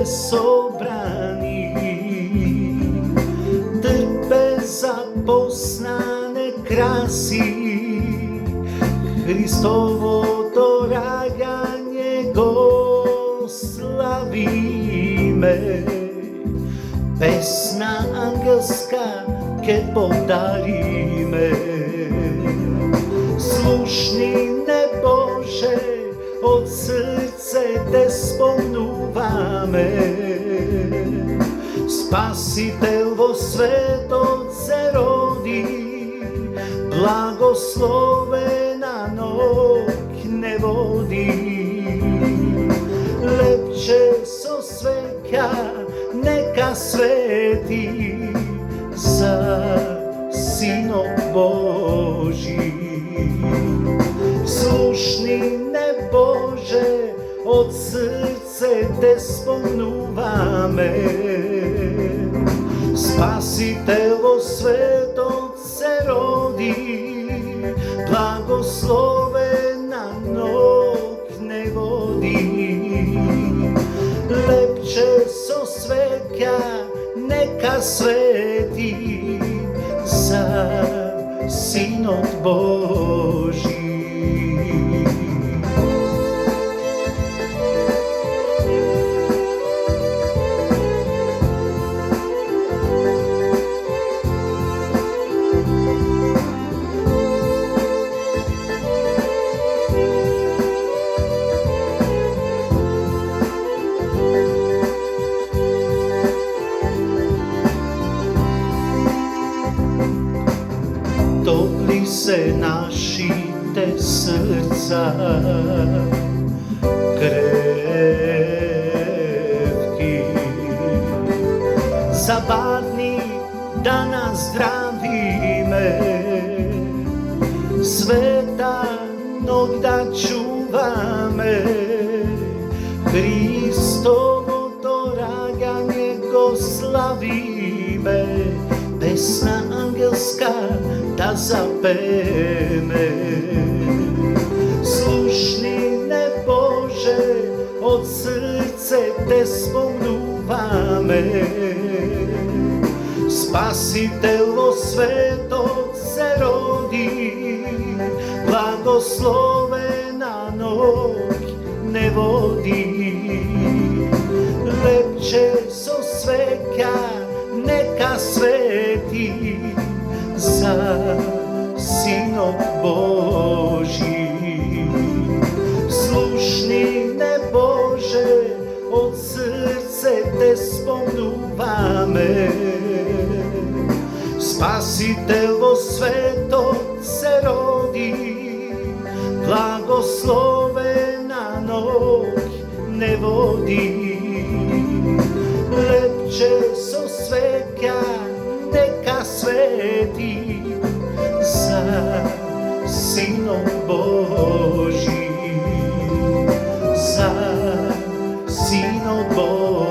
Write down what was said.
собрани, трпе запоснане краси, Христовото раѓање го славиме. Песна ангелска ке подариме. Слушни не Боже, од срце те спомнуваме. Спасител во светот се роди, благословена ноќ не води. Лепче со свеќа нека свети за Синот Божи. Слушни не Боже, од срце те спомнуваме. Спасител во светот се роди, благословена ноќ не води. Лепче со свеќа нека свети за Синот Божи. Топли се нашите срца, кревки, забавни да наздравиме, света ноќ да чуваме, Христовото раѓање го славиме. Песна ангелска да запеме. Слушни не Боже, од срце те спомнуваме. Спасител во светот се роди, благословена ноќ не води. Лепче со свеќа нека свети за Синот Божи. Слушни не Боже, од срце те спомнуваме. Спасител во светот се роди, благословена ноќ не води. Лепче со свеќа нека свети за Синот Божи, за Синот Божи.